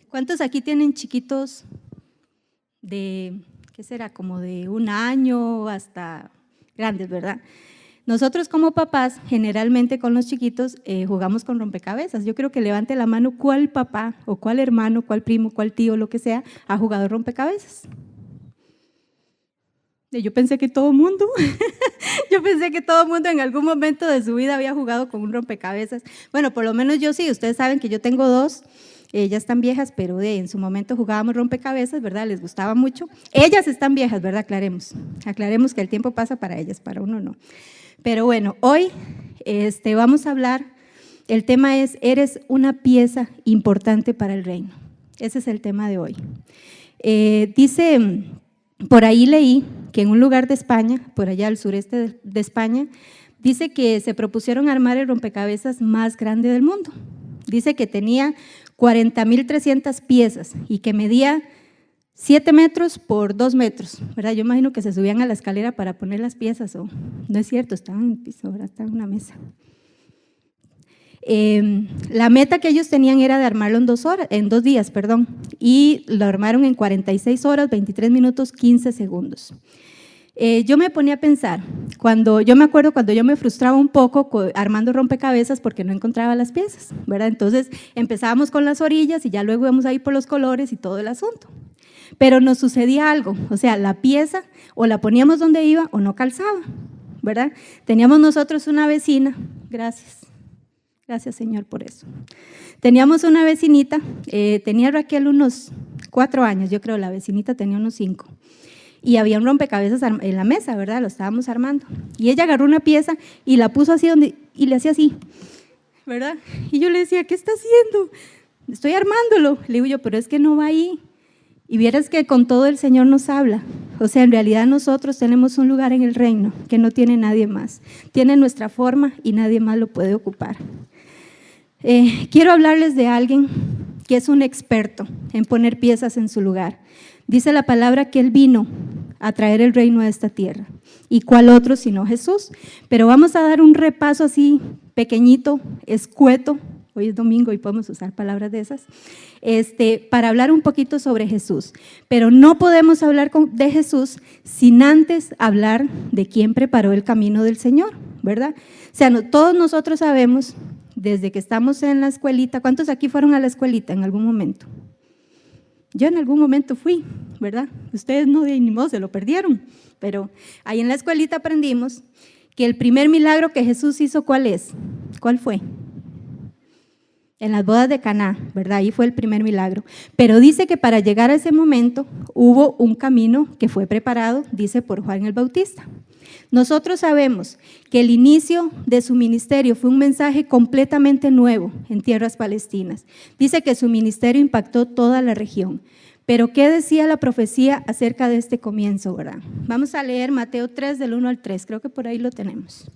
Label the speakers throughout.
Speaker 1: ¿Cuántos aquí tienen chiquitos de, qué será, como de 1 año hasta grandes, verdad? Nosotros como papás, generalmente con los chiquitos, jugamos con rompecabezas. Yo creo que levante la mano cuál papá o cuál hermano, cuál primo, cuál tío, lo que sea, ha jugado rompecabezas. Yo pensé que todo mundo, yo pensé que todo mundo en algún momento de su vida había jugado con un rompecabezas. Bueno, por lo menos yo sí, ustedes saben que yo tengo 2, ya están viejas, pero en su momento jugábamos rompecabezas, ¿verdad? Les gustaba mucho. Ellas están viejas, ¿verdad? Aclaremos que el tiempo pasa para ellas, para uno no. Pero bueno, hoy vamos a hablar, el tema es, eres una pieza importante para el reino. Ese es el tema de hoy. Dice, por ahí leí que en un lugar de España, por allá al sureste de España, dice que se propusieron armar el rompecabezas más grande del mundo. Dice que tenía 40.300 piezas y que medía 7 metros por 2 metros, ¿verdad? Yo imagino que se subían a la escalera para poner las piezas, o no es cierto, estaban en el piso, ahora estaban en una mesa. La meta que ellos tenían era de armarlo en 2 días, y lo armaron en 46 horas, 23 minutos, 15 segundos. Yo me ponía a pensar, yo me acuerdo cuando yo me frustraba un poco armando rompecabezas porque no encontraba las piezas, ¿verdad? Entonces empezábamos con las orillas y ya luego íbamos a ir por los colores y todo el asunto. Pero nos sucedía algo, o sea, la pieza o la poníamos donde iba o no calzaba, ¿verdad? Teníamos nosotros una vecina, gracias Señor por eso. Teníamos una vecinita, tenía Raquel unos 4 años, yo creo, la vecinita tenía unos 5. Y había un rompecabezas en la mesa, ¿verdad? Lo estábamos armando. Y ella agarró una pieza y la puso así y le hacía así, ¿verdad? Y yo le decía, ¿qué está haciendo? Estoy armándolo. Le digo yo, pero es que no va ahí. Y vieras que con todo el Señor nos habla. O sea, en realidad nosotros tenemos un lugar en el reino que no tiene nadie más. Tiene nuestra forma y nadie más lo puede ocupar. Quiero hablarles de alguien que es un experto en poner piezas en su lugar. Dice la palabra que Él vino a traer el reino a esta tierra. ¿Y cuál otro sino Jesús? Pero vamos a dar un repaso así pequeñito, escueto. Hoy es domingo y podemos usar palabras de esas, para hablar un poquito sobre Jesús. Pero no podemos hablar de Jesús sin antes hablar de quién preparó el camino del Señor, ¿verdad? O sea, todos nosotros sabemos, desde que estamos en la escuelita, ¿cuántos aquí fueron a la escuelita en algún momento? Yo en algún momento fui, ¿verdad? Ustedes no, ni modo, se lo perdieron, pero ahí en la escuelita aprendimos que el primer milagro que Jesús hizo, ¿cuál es? ¿Cuál fue? En las bodas de Caná, ¿verdad? Ahí fue el primer milagro. Pero dice que para llegar a ese momento hubo un camino que fue preparado, dice, por Juan el Bautista. Nosotros sabemos que el inicio de su ministerio fue un mensaje completamente nuevo en tierras palestinas. Dice que su ministerio impactó toda la región. Pero ¿qué decía la profecía acerca de este comienzo, verdad? Vamos a leer Mateo 3 del 1 al 3, creo que por ahí lo tenemos.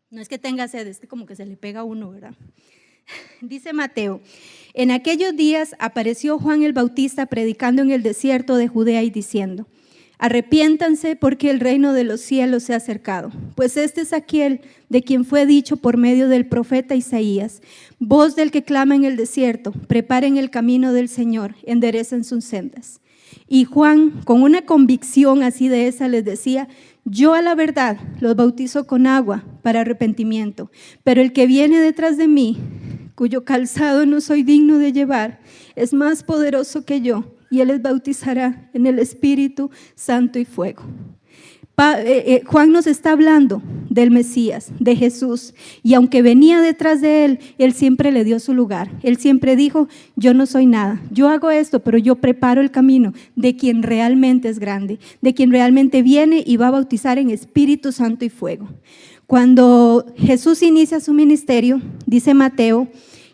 Speaker 1: No es que tenga sed, es que como que se le pega a uno, ¿verdad? Dice Mateo, en aquellos días apareció Juan el Bautista predicando en el desierto de Judea y diciendo, arrepiéntanse porque el reino de los cielos se ha acercado, pues este es aquel de quien fue dicho por medio del profeta Isaías, voz del que clama en el desierto, preparen el camino del Señor, enderecen sus sendas. Y Juan, con una convicción así de esa, les decía, yo a la verdad los bautizo con agua para arrepentimiento, pero el que viene detrás de mí, cuyo calzado no soy digno de llevar, es más poderoso que yo, y él les bautizará en el Espíritu Santo y fuego. Juan nos está hablando del Mesías, de Jesús, y aunque venía detrás de él, él siempre le dio su lugar. Él siempre dijo, yo no soy nada, yo hago esto, pero yo preparo el camino de quien realmente es grande, de quien realmente viene y va a bautizar en Espíritu Santo y fuego. Cuando Jesús inicia su ministerio, dice Mateo,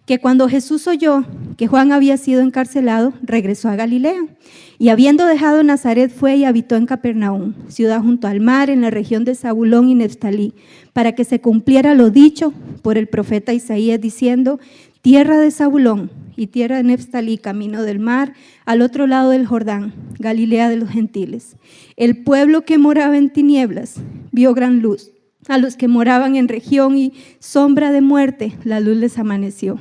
Speaker 1: que cuando Jesús oyó que Juan había sido encarcelado, regresó a Galilea. Y habiendo dejado Nazaret, fue y habitó en Capernaum, ciudad junto al mar, en la región de Zabulón y Neftalí, para que se cumpliera lo dicho por el profeta Isaías, diciendo, tierra de Zabulón y tierra de Neftalí, camino del mar, al otro lado del Jordán, Galilea de los gentiles. El pueblo que moraba en tinieblas vio gran luz, A los que moraban en región y sombra de muerte, la luz les amaneció.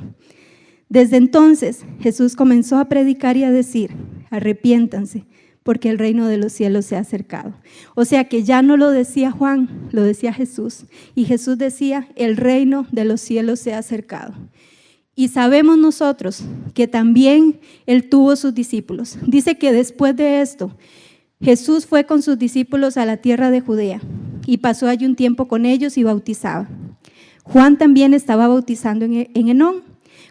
Speaker 1: Desde entonces Jesús comenzó a predicar y a decir: arrepiéntanse, porque el reino de los cielos se ha acercado. O sea que ya no lo decía Juan, lo decía Jesús. Y Jesús decía: el reino de los cielos se ha acercado. Y sabemos nosotros que también Él tuvo sus discípulos. Dice que después de esto, Jesús fue con sus discípulos a la tierra de Judea y pasó allí un tiempo con ellos y bautizaba. Juan también estaba bautizando en Enón,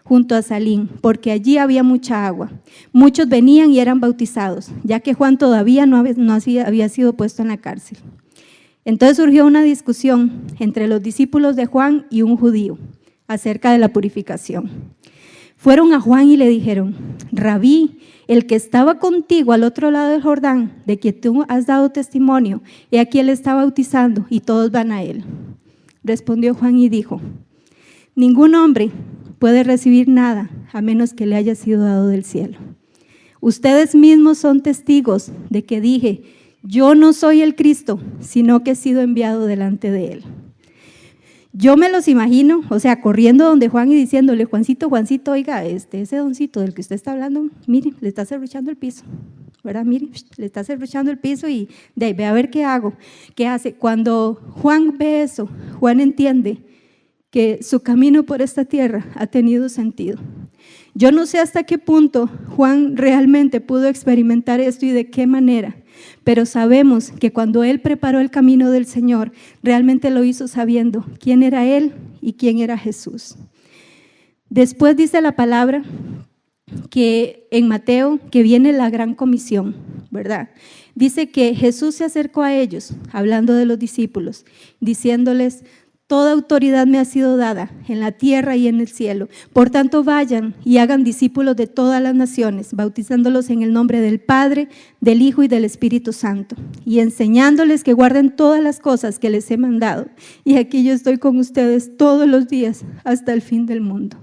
Speaker 1: junto a Salín, porque allí había mucha agua. Muchos venían y eran bautizados, ya que Juan todavía no había sido puesto en la cárcel. Entonces surgió una discusión entre los discípulos de Juan y un judío acerca de la purificación. Fueron a Juan y le dijeron: Rabí, el que estaba contigo al otro lado del Jordán, de que tú has dado testimonio, y aquí él está bautizando y todos van a él. Respondió Juan y dijo: ningún hombre puede recibir nada a menos que le haya sido dado del cielo. Ustedes mismos son testigos de que dije: yo no soy el Cristo, sino que he sido enviado delante de él. Yo me los imagino, o sea, corriendo donde Juan y diciéndole: Juancito, oiga, ese doncito del que usted está hablando, mire, le está serruchando el piso, ¿verdad? Mire, le está serruchando el piso y de ahí ve a ver qué hago, qué hace. Cuando Juan ve eso, Juan entiende que su camino por esta tierra ha tenido sentido. Yo no sé hasta qué punto Juan realmente pudo experimentar esto y de qué manera, pero sabemos que cuando él preparó el camino del Señor, realmente lo hizo sabiendo quién era él y quién era Jesús. Después dice la palabra que en Mateo, que viene la gran comisión, ¿verdad? Dice que Jesús se acercó a ellos, hablando de los discípulos, diciéndoles: toda autoridad me ha sido dada en la tierra y en el cielo. Por tanto, vayan y hagan discípulos de todas las naciones, bautizándolos en el nombre del Padre, del Hijo y del Espíritu Santo, y enseñándoles que guarden todas las cosas que les he mandado. Y aquí yo estoy con ustedes todos los días hasta el fin del mundo.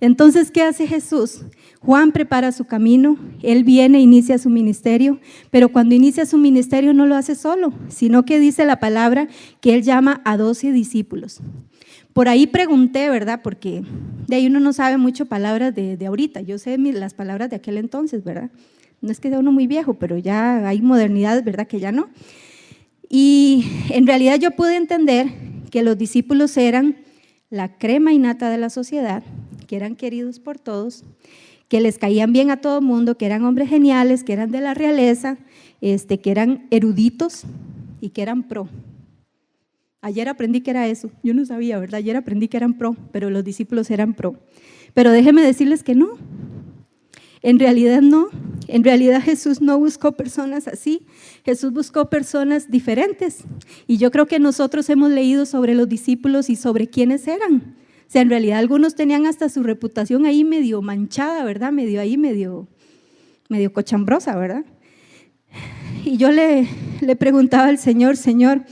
Speaker 1: Entonces, ¿qué hace Jesús? Juan prepara su camino, él viene e inicia su ministerio, pero cuando inicia su ministerio no lo hace solo, sino que dice la palabra que él llama a 12 discípulos. Por ahí pregunté, ¿verdad? Porque de ahí uno no sabe mucho palabras de ahorita, yo sé las palabras de aquel entonces, ¿verdad? No es que sea uno muy viejo, pero ya hay modernidad, ¿verdad? Que ya no. Y en realidad yo pude entender que los discípulos eran la crema innata de la sociedad, que eran queridos por todos, que les caían bien a todo el mundo, que eran hombres geniales, que eran de la realeza, que eran eruditos y que eran pro. Ayer aprendí que era eso, yo no sabía, ¿verdad? Ayer aprendí que eran pro, pero los discípulos eran pro. Pero déjenme decirles que no, en realidad no, en realidad Jesús no buscó personas así, Jesús buscó personas diferentes. Y yo creo que nosotros hemos leído sobre los discípulos y sobre quiénes eran. O sea, en realidad algunos tenían hasta su reputación ahí medio manchada, ¿verdad? Medio cochambrosa, ¿verdad? Y yo le preguntaba al Señor: Señor,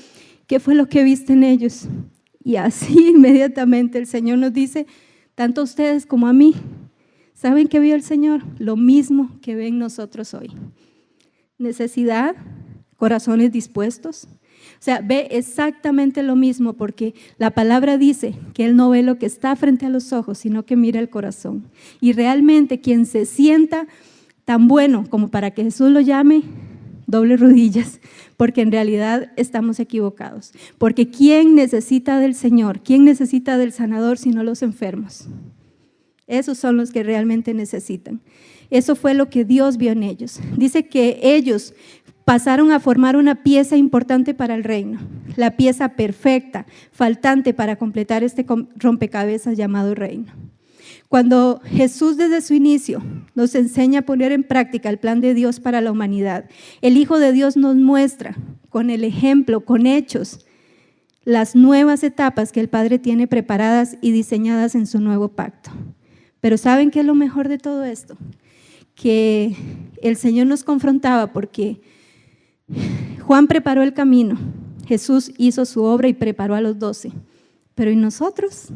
Speaker 1: ¿qué fue lo que viste en ellos? Y así inmediatamente el Señor nos dice: tanto a ustedes como a mí. ¿Saben qué vio el Señor? Lo mismo que ven nosotros hoy. Necesidad, corazones dispuestos. O sea, ve exactamente lo mismo, porque la palabra dice que Él no ve lo que está frente a los ojos, sino que mira el corazón. Y realmente quien se sienta tan bueno como para que Jesús lo llame, doble rodillas, porque en realidad estamos equivocados. Porque ¿quién necesita del Señor? ¿Quién necesita del sanador sino los enfermos? Esos son los que realmente necesitan. Eso fue lo que Dios vio en ellos. Dice que ellos pasaron a formar una pieza importante para el reino, la pieza perfecta, faltante para completar este rompecabezas llamado reino. Cuando Jesús desde su inicio nos enseña a poner en práctica el plan de Dios para la humanidad, el Hijo de Dios nos muestra con el ejemplo, con hechos, las nuevas etapas que el Padre tiene preparadas y diseñadas en su nuevo pacto. Pero ¿saben qué es lo mejor de todo esto? Que el Señor nos confrontaba porque Juan preparó el camino, Jesús hizo su obra y preparó a los 12. Pero ¿y nosotros?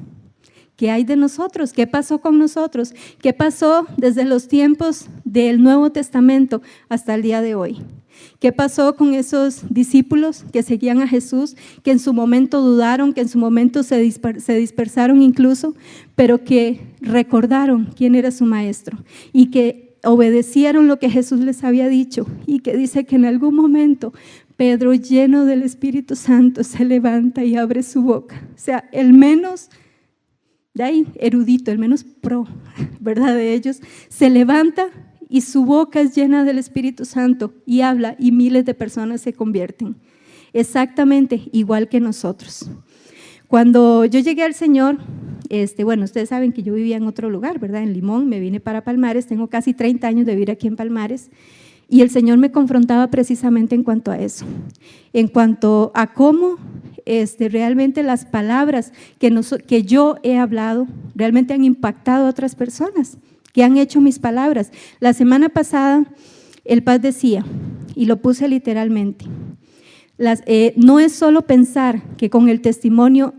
Speaker 1: ¿Qué hay de nosotros? ¿Qué pasó con nosotros? ¿Qué pasó desde los tiempos del Nuevo Testamento hasta el día de hoy? ¿Qué pasó con esos discípulos que seguían a Jesús, que en su momento dudaron, que en su momento se dispersaron incluso, pero que recordaron quién era su maestro y que obedecieron lo que Jesús les había dicho? Y que dice que en algún momento Pedro, lleno del Espíritu Santo, se levanta y abre su boca. O sea, el menos de ahí, erudito, el menos pro, ¿verdad? De ellos, se levanta y su boca es llena del Espíritu Santo y habla, y miles de personas se convierten. Exactamente igual que nosotros. Cuando yo llegué al Señor, bueno, ustedes saben que yo vivía en otro lugar, ¿verdad? En Limón, me vine para Palmares, tengo casi 30 años de vivir aquí en Palmares, y el Señor me confrontaba precisamente en cuanto a eso, en cuanto a cómo realmente las palabras que yo he hablado realmente han impactado a otras personas, que han hecho mis palabras. La semana pasada el Paz decía, y lo puse literalmente, no es solo pensar que con el testimonio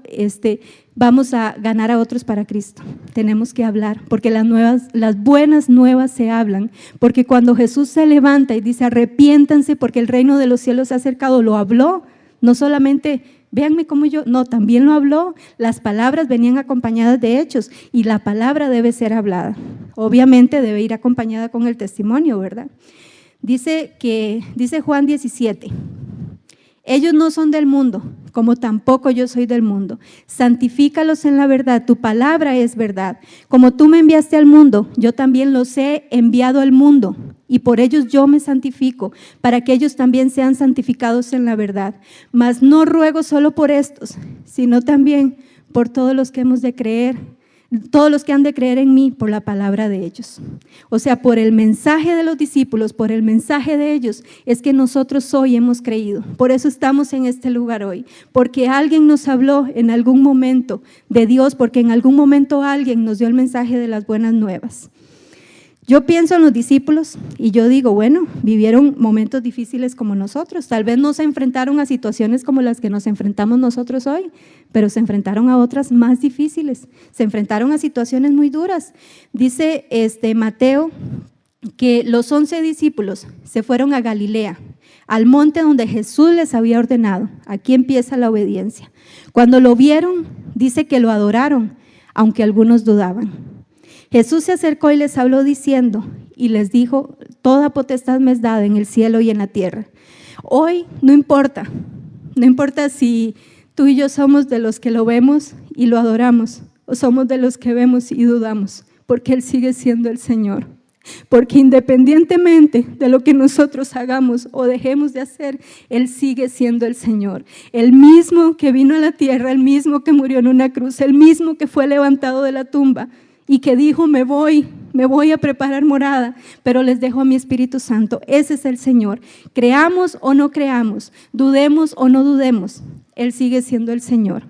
Speaker 1: vamos a ganar a otros para Cristo. Tenemos que hablar, porque las buenas nuevas se hablan, porque cuando Jesús se levanta y dice arrepiéntanse porque el reino de los cielos se ha acercado, lo habló, no solamente véanme como yo, no, también lo habló. Las palabras venían acompañadas de hechos y la palabra debe ser hablada. Obviamente debe ir acompañada con el testimonio, ¿verdad? Dice Juan 17, ellos no son del mundo, como tampoco yo soy del mundo. Santifícalos en la verdad, tu palabra es verdad. Como tú me enviaste al mundo, yo también los he enviado al mundo, y por ellos yo me santifico, para que ellos también sean santificados en la verdad. Mas no ruego solo por estos, sino también por todos los que hemos de creer, todos los que han de creer en mí por la palabra de ellos. O sea, por el mensaje de los discípulos, por el mensaje de ellos, es que nosotros hoy hemos creído. Por eso estamos en este lugar hoy, porque alguien nos habló en algún momento de Dios, porque en algún momento alguien nos dio el mensaje de las buenas nuevas. Yo pienso en los discípulos y yo digo, bueno, vivieron momentos difíciles como nosotros, tal vez no se enfrentaron a situaciones como las que nos enfrentamos nosotros hoy, pero se enfrentaron a otras más difíciles, se enfrentaron a situaciones muy duras. Dice Mateo que los 11 discípulos se fueron a Galilea, al monte donde Jesús les había ordenado. Aquí empieza la obediencia. Cuando lo vieron, dice que lo adoraron, aunque algunos dudaban. Jesús se acercó y les habló diciendo, y les dijo, toda potestad me es dada en el cielo y en la tierra. Hoy no importa si tú y yo somos de los que lo vemos y lo adoramos, o somos de los que vemos y dudamos, porque Él sigue siendo el Señor. Porque independientemente de lo que nosotros hagamos o dejemos de hacer, Él sigue siendo el Señor. El mismo que vino a la tierra, el mismo que murió en una cruz, el mismo que fue levantado de la tumba, y que dijo, me voy a preparar morada, pero les dejo a mi Espíritu Santo. Ese es el Señor. Creamos o no creamos, dudemos o no dudemos, Él sigue siendo el Señor.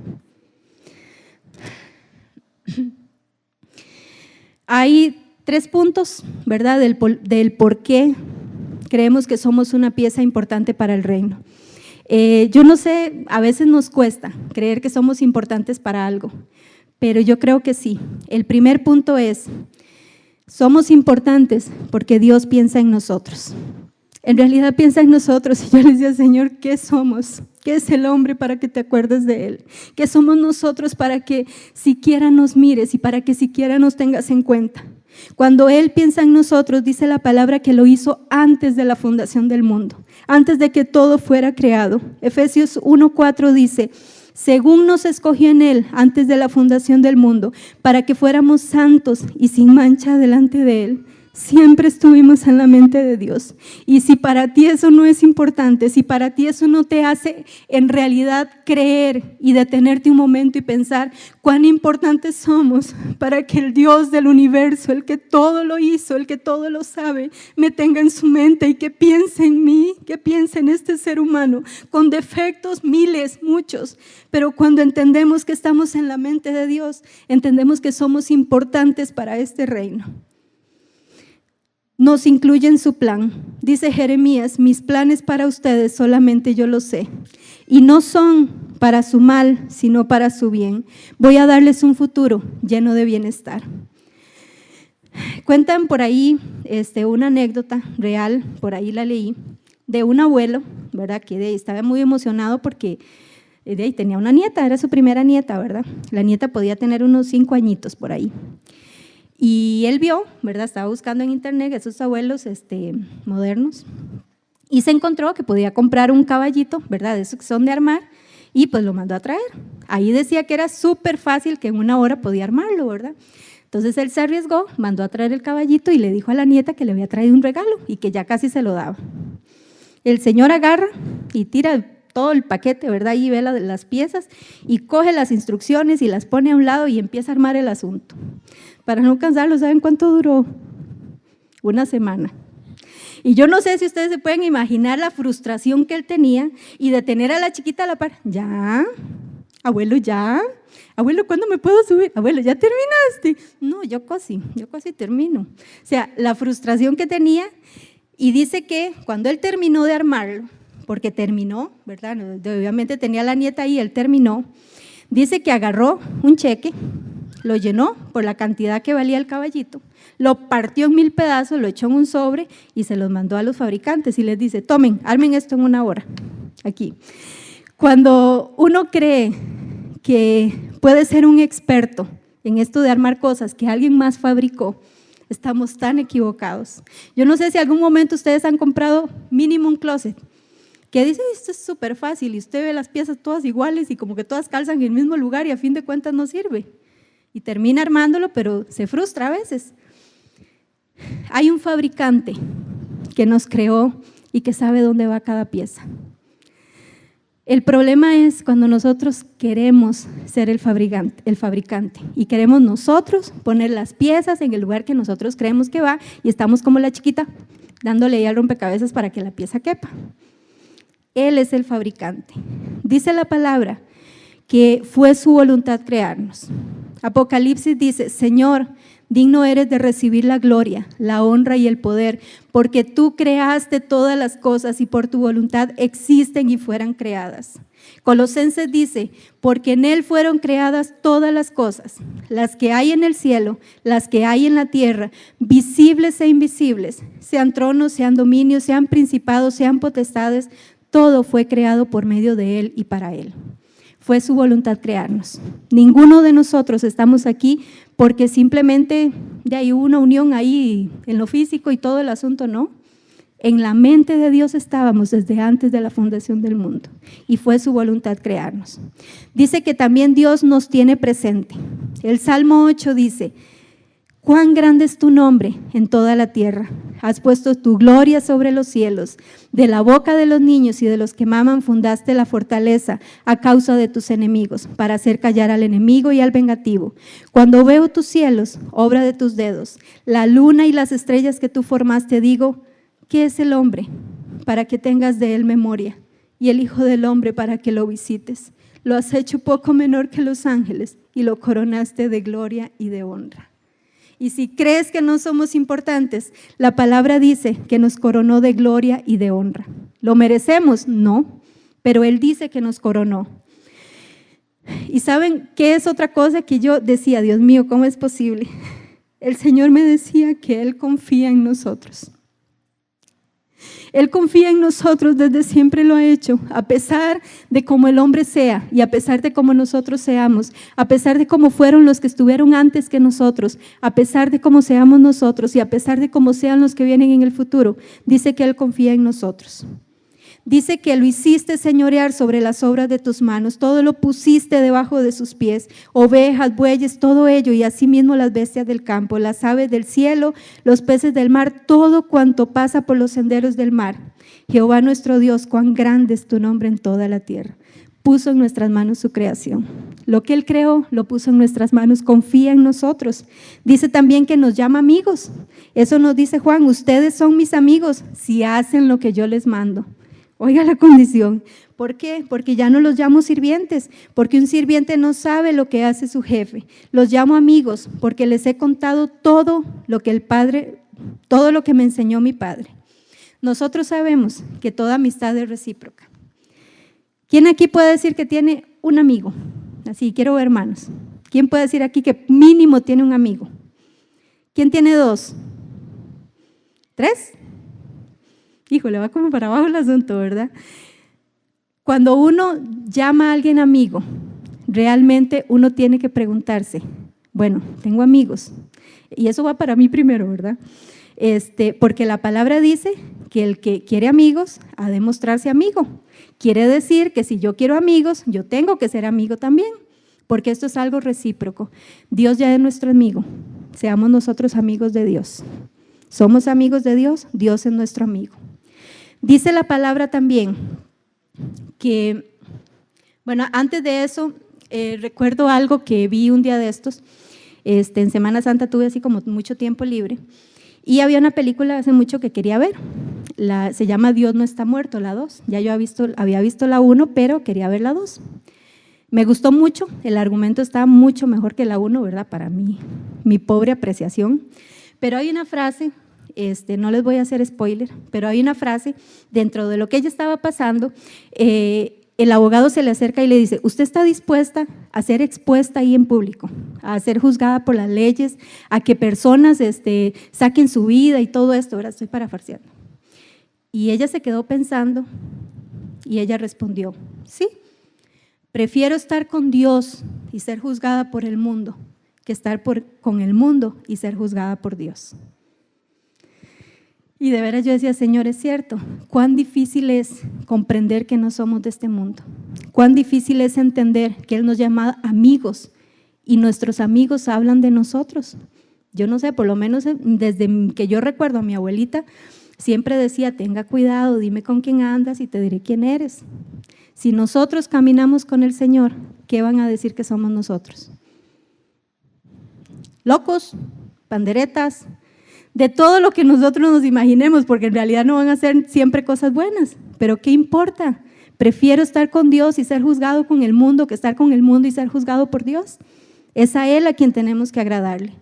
Speaker 1: Hay 3 puntos, ¿verdad? Del por qué creemos que somos una pieza importante para el reino. Yo no sé, a veces nos cuesta creer que somos importantes para algo, pero yo creo que sí. El primer punto es, somos importantes porque Dios piensa en nosotros. En realidad piensa en nosotros, y yo le decía, Señor, ¿qué somos? ¿Qué es el hombre para que te acuerdes de él? ¿Qué somos nosotros para que siquiera nos mires y para que siquiera nos tengas en cuenta? Cuando Él piensa en nosotros, dice la palabra que lo hizo antes de la fundación del mundo, antes de que todo fuera creado. Efesios 1:4 dice, según nos escogió en Él antes de la fundación del mundo, para que fuéramos santos y sin mancha delante de Él. Siempre estuvimos en la mente de Dios. Y si para ti eso no es importante, si para ti eso no te hace en realidad creer y detenerte un momento y pensar cuán importantes somos para que el Dios del universo, el que todo lo hizo, el que todo lo sabe, me tenga en su mente y que piense en mí, que piense en este ser humano, con defectos miles, muchos, pero cuando entendemos que estamos en la mente de Dios, entendemos que somos importantes para este reino. Nos incluye en su plan. Dice Jeremías, mis planes para ustedes solamente yo los sé, y no son para su mal, sino para su bien. Voy a darles un futuro lleno de bienestar. Cuentan por ahí una anécdota real, por ahí la leí, de un abuelo, ¿verdad? Que estaba muy emocionado porque de ahí tenía una nieta, era su primera nieta, ¿verdad? La nieta podía tener unos 5 añitos por ahí. Y él vio, ¿verdad? Estaba buscando en internet esos abuelos modernos y se encontró que podía comprar un caballito, ¿verdad? De esos que son de armar, y pues lo mandó a traer. Ahí decía que era súper fácil, que en 1 hora podía armarlo, ¿verdad? Entonces él se arriesgó, mandó a traer el caballito y le dijo a la nieta que le había traído un regalo y que ya casi se lo daba. El señor agarra y tira todo el paquete, ¿verdad? Y ve las piezas y coge las instrucciones y las pone a un lado y empieza a armar el asunto. Para no cansarlo, ¿saben cuánto duró? 1 semana. Y yo no sé si ustedes se pueden imaginar la frustración que él tenía y de tener a la chiquita a la par. ¿Ya? Abuelo, ¿ya? Abuelo, ¿cuándo me puedo subir? Abuelo, ¿ya terminaste? No, yo casi termino. O sea, la frustración que tenía, y dice que cuando él terminó de armarlo, porque terminó, ¿verdad? Obviamente tenía a la nieta ahí, él terminó, dice que agarró un cheque, lo llenó por la cantidad que valía el caballito, lo partió en 1000 pedazos, lo echó en un sobre y se los mandó a los fabricantes y les dice, tomen, armen esto en 1 hora, aquí. Cuando uno cree que puede ser un experto en esto de armar cosas que alguien más fabricó, estamos tan equivocados. Yo no sé si algún momento ustedes han comprado mínimo un closet, que dice, esto es súper fácil y usted ve las piezas todas iguales y como que todas calzan en el mismo lugar y a fin de cuentas no sirve. Y termina armándolo, pero se frustra a veces. Hay un fabricante que nos creó y que sabe dónde va cada pieza. El problema es cuando nosotros queremos ser el fabricante y queremos nosotros poner las piezas en el lugar que nosotros creemos que va y estamos como la chiquita dándole ahí al rompecabezas para que la pieza quepa. Él es el fabricante. Dice la palabra que fue su voluntad crearnos. Apocalipsis dice, Señor, digno eres de recibir la gloria, la honra y el poder, porque tú creaste todas las cosas y por tu voluntad existen y fueran creadas. Colosenses dice, porque en Él fueron creadas todas las cosas, las que hay en el cielo, las que hay en la tierra, visibles e invisibles, sean tronos, sean dominios, sean principados, sean potestades, todo fue creado por medio de Él y para Él. Fue su voluntad crearnos. Ninguno de nosotros estamos aquí porque simplemente de ahí hubo una unión ahí en lo físico y todo el asunto, no. En la mente de Dios estábamos desde antes de la fundación del mundo y fue su voluntad crearnos. Dice que también Dios nos tiene presente. El Salmo 8 dice, cuán grande es tu nombre en toda la tierra. Has puesto tu gloria sobre los cielos. De la boca de los niños y de los que maman fundaste la fortaleza a causa de tus enemigos, para hacer callar al enemigo y al vengativo. Cuando veo tus cielos, obra de tus dedos, la luna y las estrellas que tú formaste, digo, ¿qué es el hombre para que tengas de él memoria? Y el hijo del hombre para que lo visites. Lo has hecho poco menor que los ángeles y lo coronaste de gloria y de honra. Y si crees que no somos importantes, la palabra dice que nos coronó de gloria y de honra. ¿Lo merecemos? No, pero Él dice que nos coronó. ¿Y saben qué es otra cosa que yo decía? Dios mío, ¿cómo es posible? El Señor me decía que Él confía en nosotros. Él confía en nosotros, desde siempre lo ha hecho, a pesar de cómo el hombre sea y a pesar de cómo nosotros seamos, a pesar de cómo fueron los que estuvieron antes que nosotros, a pesar de cómo seamos nosotros y a pesar de cómo sean los que vienen en el futuro, dice que Él confía en nosotros. Dice que lo hiciste señorear sobre las obras de tus manos, todo lo pusiste debajo de sus pies, ovejas, bueyes, todo ello, y asimismo las bestias del campo, las aves del cielo, los peces del mar, todo cuanto pasa por los senderos del mar. Jehová nuestro Dios, cuán grande es tu nombre en toda la tierra. Puso en nuestras manos su creación. Lo que Él creó, lo puso en nuestras manos, confía en nosotros. Dice también que nos llama amigos. Eso nos dice Juan, ustedes son mis amigos si hacen lo que yo les mando. Oiga la condición. ¿Por qué? Porque ya no los llamo sirvientes, porque un sirviente no sabe lo que hace su jefe. Los llamo amigos porque les he contado todo lo que me enseñó mi Padre. Nosotros sabemos que toda amistad es recíproca. ¿Quién aquí puede decir que tiene un amigo? Así, quiero ver manos. ¿Quién puede decir aquí que mínimo tiene un amigo? ¿Quién tiene 2? ¿3? Híjole, va como para abajo el asunto, ¿verdad? Cuando uno llama a alguien amigo, realmente uno tiene que preguntarse, bueno, tengo amigos, y eso va para mí primero, ¿verdad? Porque la palabra dice que el que quiere amigos ha de mostrarse amigo. Quiere decir que si yo quiero amigos, yo tengo que ser amigo también, porque esto es algo recíproco. Dios ya es nuestro amigo, seamos nosotros amigos de Dios. Somos amigos de Dios, Dios es nuestro amigo. Dice la palabra también que, bueno, antes de eso, recuerdo algo que vi un día de estos, en Semana Santa tuve así como mucho tiempo libre, y había una película hace mucho que quería ver, se llama Dios no está muerto, la 2, ya yo había visto la 1, pero quería ver la 2. Me gustó mucho, el argumento está mucho mejor que la 1, ¿verdad? Para mí, mi pobre apreciación, pero hay una frase, no les voy a hacer spoiler, pero hay una frase dentro de lo que ella estaba pasando, el abogado se le acerca y le dice, ¿usted está dispuesta a ser expuesta ahí en público, a ser juzgada por las leyes, a que personas saquen su vida y todo esto? Ahora estoy parafarseando. Y ella se quedó pensando y ella respondió, sí, prefiero estar con Dios y ser juzgada por el mundo que estar con el mundo y ser juzgada por Dios. Y de veras yo decía, Señor, es cierto, cuán difícil es comprender que no somos de este mundo, cuán difícil es entender que Él nos llama amigos y nuestros amigos hablan de nosotros. Yo no sé, por lo menos desde que yo recuerdo a mi abuelita, siempre decía, tenga cuidado, dime con quién andas y te diré quién eres. Si nosotros caminamos con el Señor, ¿qué van a decir que somos nosotros? Locos, panderetas, de todo lo que nosotros nos imaginemos, porque en realidad no van a ser siempre cosas buenas, pero ¿qué importa? Prefiero estar con Dios y ser juzgado con el mundo que estar con el mundo y ser juzgado por Dios. Es a Él a quien tenemos que agradarle.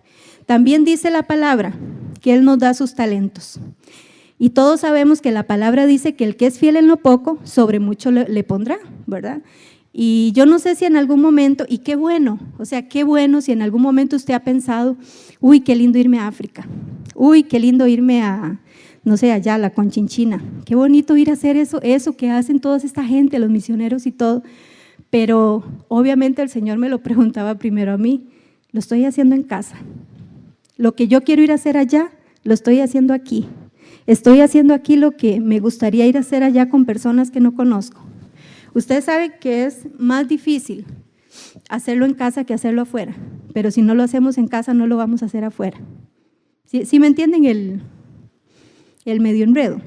Speaker 1: También dice la palabra que Él nos da sus talentos. Y todos sabemos que la palabra dice que el que es fiel en lo poco, sobre mucho le pondrá, ¿verdad? Y yo no sé si en algún momento, y qué bueno, o sea, qué bueno si en algún momento usted ha pensado, uy, qué lindo irme a África, uy, qué lindo irme a, no sé, allá a la Conchinchina, qué bonito ir a hacer eso que hacen toda esta gente, los misioneros y todo, pero obviamente el Señor me lo preguntaba primero a mí, lo estoy haciendo en casa, lo que yo quiero ir a hacer allá, lo estoy haciendo aquí, estoy haciendo aquí lo que me gustaría ir a hacer allá con personas que no conozco. Usted sabe que es más difícil hacerlo en casa que hacerlo afuera, pero si no lo hacemos en casa, no lo vamos a hacer afuera. ¿Sí me entienden el medio enredo?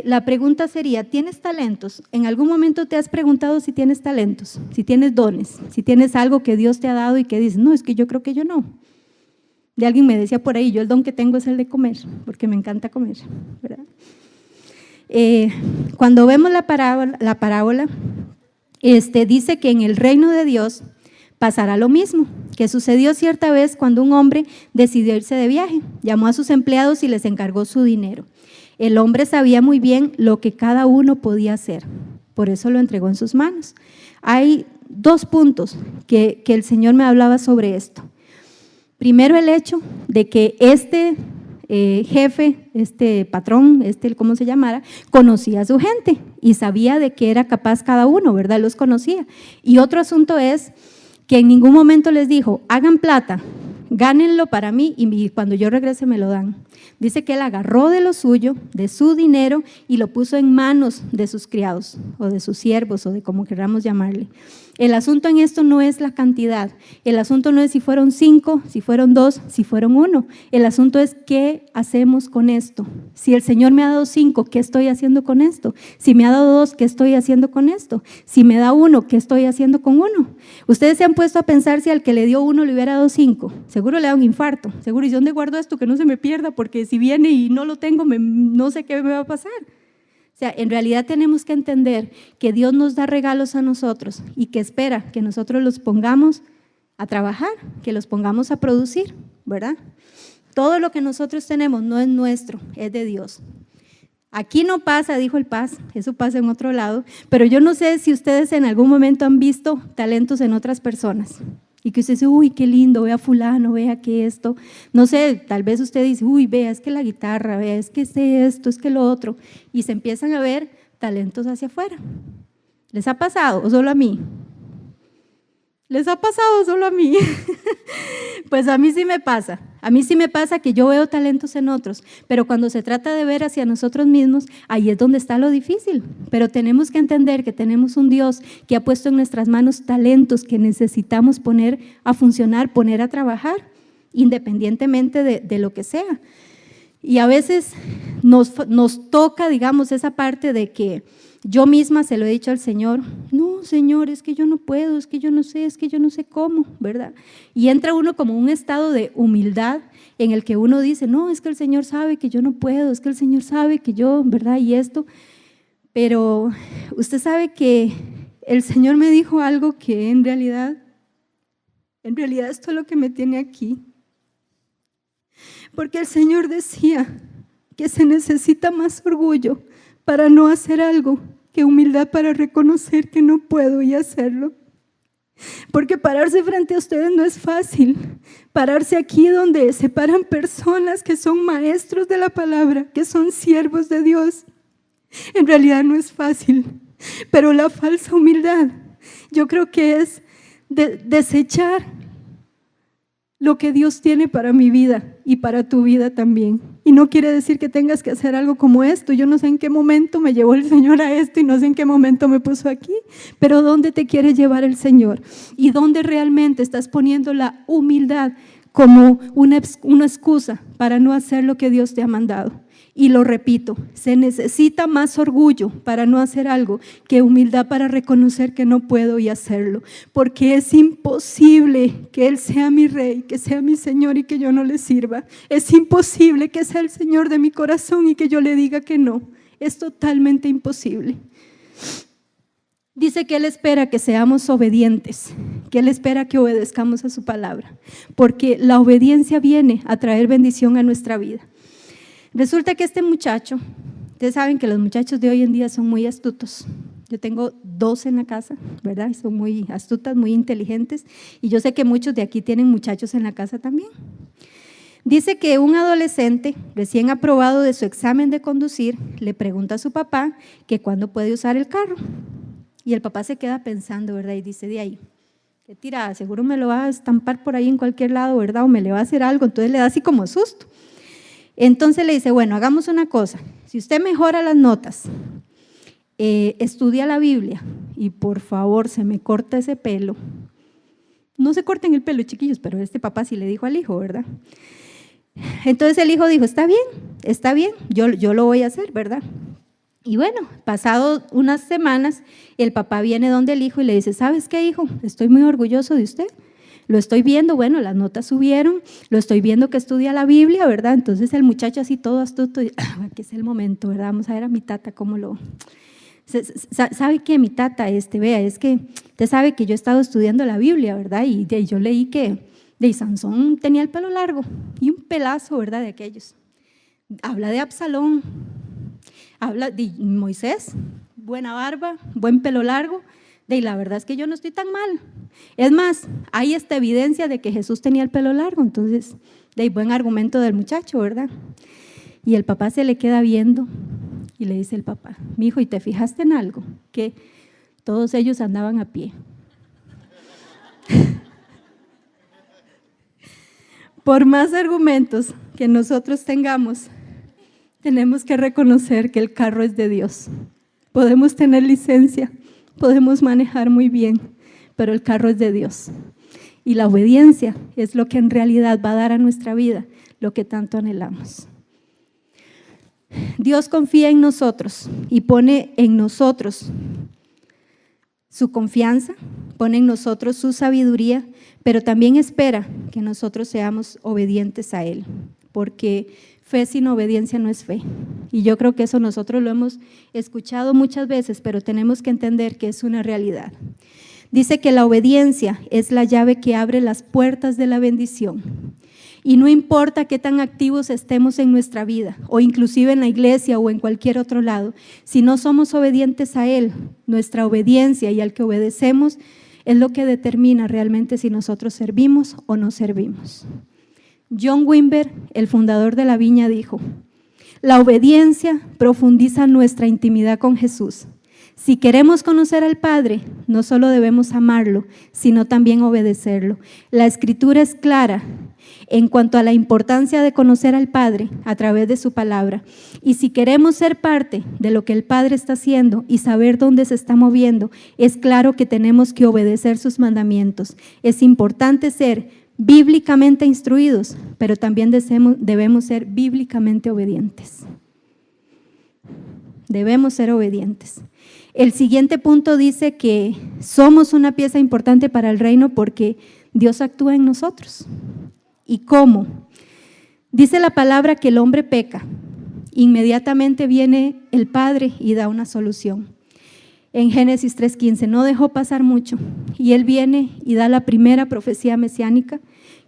Speaker 1: La pregunta sería, ¿tienes talentos? ¿En algún momento te has preguntado si tienes talentos, si tienes dones, si tienes algo que Dios te ha dado y que dices, no, es que yo creo que yo no? De alguien me decía por ahí, yo el don que tengo es el de comer, porque me encanta comer, ¿verdad? Cuando vemos la parábola, dice que en el reino de Dios pasará lo mismo, que sucedió cierta vez cuando un hombre decidió irse de viaje, llamó a sus empleados y les encargó su dinero. El hombre sabía muy bien lo que cada uno podía hacer, por eso lo entregó en sus manos. Hay dos puntos que el Señor me hablaba sobre esto. Primero, el hecho de que jefe, patrón, ¿cómo se llamara? Conocía a su gente y sabía de qué era capaz cada uno, ¿verdad? Los conocía. Y otro asunto es que en ningún momento les dijo, hagan plata, gánenlo para mí y cuando yo regrese me lo dan. Dice que él agarró de lo suyo, de su dinero y lo puso en manos de sus criados o de sus siervos o de como queramos llamarle. El asunto en esto no es la cantidad, el asunto no es si fueron 5, si fueron 2, si fueron 1. El asunto es qué hacemos con esto. Si el Señor me ha dado 5, ¿qué estoy haciendo con esto? Si me ha dado 2, ¿qué estoy haciendo con esto? Si me da 1, ¿qué estoy haciendo con 1? Ustedes se han puesto a pensar si al que le dio 1 le hubiera dado 5. Seguro le da un infarto. Seguro, ¿y dónde guardo esto? Que no se me pierda, porque si viene y no lo tengo, no sé qué me va a pasar. O sea, en realidad tenemos que entender que Dios nos da regalos a nosotros y que espera que nosotros los pongamos a trabajar, que los pongamos a producir, ¿verdad? Todo lo que nosotros tenemos no es nuestro, es de Dios. Aquí no pasa, dijo el Paz, eso pasa en otro lado, pero yo no sé si ustedes en algún momento han visto talentos en otras personas. y que usted dice, uy, qué lindo, vea fulano, vea que esto, no sé, tal vez usted dice, uy, vea, es que la guitarra, vea, es que sé esto, es que lo otro, y se empiezan a ver talentos hacia afuera. ¿Les ha pasado o solo a mí? ¿Les ha pasado solo a mí? Pues a mí sí me pasa. A mí sí me pasa que yo veo talentos en otros, pero cuando se trata de ver hacia nosotros mismos, ahí es donde está lo difícil. Pero tenemos que entender que tenemos un Dios que ha puesto en nuestras manos talentos que necesitamos poner a funcionar, poner a trabajar, independientemente de lo que sea. Y a veces nos toca, digamos, esa parte de que yo misma se lo he dicho al Señor, no, Señor, es que yo no puedo, es que yo no sé, es que yo no sé cómo, ¿verdad? Y entra uno como un estado de humildad en el que uno dice, no, es que el Señor sabe que yo no puedo, es que el Señor sabe que yo, ¿verdad? Y esto, pero usted sabe que el Señor me dijo algo que en realidad esto es lo que me tiene aquí. Porque el Señor decía que se necesita más orgullo para no hacer algo que humildad para reconocer que no puedo y hacerlo. Porque pararse frente a ustedes no es fácil. Pararse aquí donde se paran personas que son maestros de la palabra, que son siervos de Dios, en realidad no es fácil. Pero la falsa humildad, yo creo que es desechar lo que Dios tiene para mi vida y para tu vida también. Y no quiere decir que tengas que hacer algo como esto. Yo no sé en qué momento me llevó el Señor a esto y no sé en qué momento me puso aquí, pero ¿dónde te quiere llevar el Señor? ¿Y dónde realmente estás poniendo la humildad como una excusa para no hacer lo que Dios te ha mandado? Y lo repito, se necesita más orgullo para no hacer algo que humildad para reconocer que no puedo y hacerlo, porque es imposible que Él sea mi Rey, que sea mi Señor y que yo no le sirva. Es imposible que sea el Señor de mi corazón y que yo le diga que no. Es totalmente imposible. Dice que Él espera que seamos obedientes, que Él espera que obedezcamos a su palabra, porque la obediencia viene a traer bendición a nuestra vida. Resulta que este muchacho, ustedes saben que los muchachos de hoy en día son muy astutos. Yo tengo 2 en la casa, ¿verdad? Son muy astutas, muy inteligentes, y yo sé que muchos de aquí tienen muchachos en la casa también. Dice que un adolescente recién aprobado de su examen de conducir le pregunta a su papá que cuándo puede usar el carro. Y el papá se queda pensando, ¿verdad? Y dice, de ahí, qué tirada, seguro me lo va a estampar por ahí en cualquier lado, ¿verdad? O me le va a hacer algo, entonces le da así como susto. Entonces le dice, bueno, hagamos una cosa, si usted mejora las notas, estudia la Biblia y por favor se me corta ese pelo. No se corten el pelo, chiquillos, pero este papá sí le dijo al hijo, ¿verdad? Entonces el hijo dijo, está bien, yo lo voy a hacer, ¿verdad? Y bueno, pasado unas semanas, el papá viene donde el hijo y le dice, ¿sabes qué, hijo? Estoy muy orgulloso de usted. Lo estoy viendo, bueno, las notas subieron, lo estoy viendo que estudia la Biblia, ¿verdad? Entonces el muchacho así todo astuto, que es el momento, ¿verdad? Vamos a ver a mi tata cómo lo… ¿Sabe qué? Mi tata, vea, es que usted sabe que yo he estado estudiando la Biblia, ¿verdad? Y yo leí que Sansón tenía el pelo largo y un pelazo, ¿verdad? De aquellos. Habla de Absalón, habla de Moisés, buena barba, buen pelo largo. Y la verdad es que yo no estoy tan mal. Es más, hay esta evidencia de que Jesús tenía el pelo largo, entonces, buen argumento del muchacho, ¿verdad? Y el papá se le queda viendo y le dice el papá, mi hijo, ¿y te fijaste en algo? Que todos ellos andaban a pie. Por más argumentos que nosotros tengamos, tenemos que reconocer que el carro es de Dios. Podemos tener licencia, podemos manejar muy bien, pero el carro es de Dios. Y la obediencia es lo que en realidad va a dar a nuestra vida lo que tanto anhelamos. Dios confía en nosotros y pone en nosotros su confianza, pone en nosotros su sabiduría, pero también espera que nosotros seamos obedientes a Él, porque fe sin obediencia no es fe. Y yo creo que eso nosotros lo hemos escuchado muchas veces, pero tenemos que entender que es una realidad. Dice que la obediencia es la llave que abre las puertas de la bendición. Y no importa qué tan activos estemos en nuestra vida, o inclusive en la iglesia o en cualquier otro lado, si no somos obedientes a Él, nuestra obediencia y al que obedecemos es lo que determina realmente si nosotros servimos o no servimos. John Wimber, el fundador de la Viña, dijo: la obediencia profundiza nuestra intimidad con Jesús. Si queremos conocer al Padre, no solo debemos amarlo, sino también obedecerlo. La Escritura es clara en cuanto a la importancia de conocer al Padre a través de su palabra. Y si queremos ser parte de lo que el Padre está haciendo y saber dónde se está moviendo, es claro que tenemos que obedecer sus mandamientos. Es importante ser bíblicamente instruidos, pero también debemos ser bíblicamente obedientes. Debemos ser obedientes. El siguiente punto dice que somos una pieza importante para el reino porque Dios actúa en nosotros. ¿Y cómo? Dice la palabra que el hombre peca. Inmediatamente viene el Padre y da una solución. En Génesis 3:15 no dejó pasar mucho y Él viene y da la primera profecía mesiánica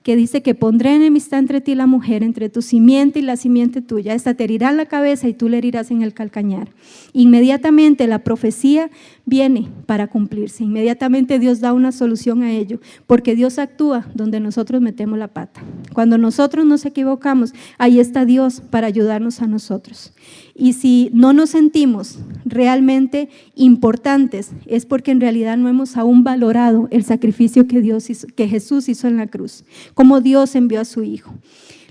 Speaker 1: que dice que pondré enemistad entre ti y la mujer, entre tu simiente y la simiente tuya. Esta te herirá en la cabeza y tú le herirás en el calcañar. Inmediatamente la profecía viene para cumplirse. Inmediatamente Dios da una solución a ello, porque Dios actúa donde nosotros metemos la pata. Cuando nosotros nos equivocamos, ahí está Dios para ayudarnos a nosotros. Y si no nos sentimos realmente importantes, es porque en realidad no hemos aún valorado el sacrificio que Jesús hizo en la cruz, como Dios envió a su Hijo.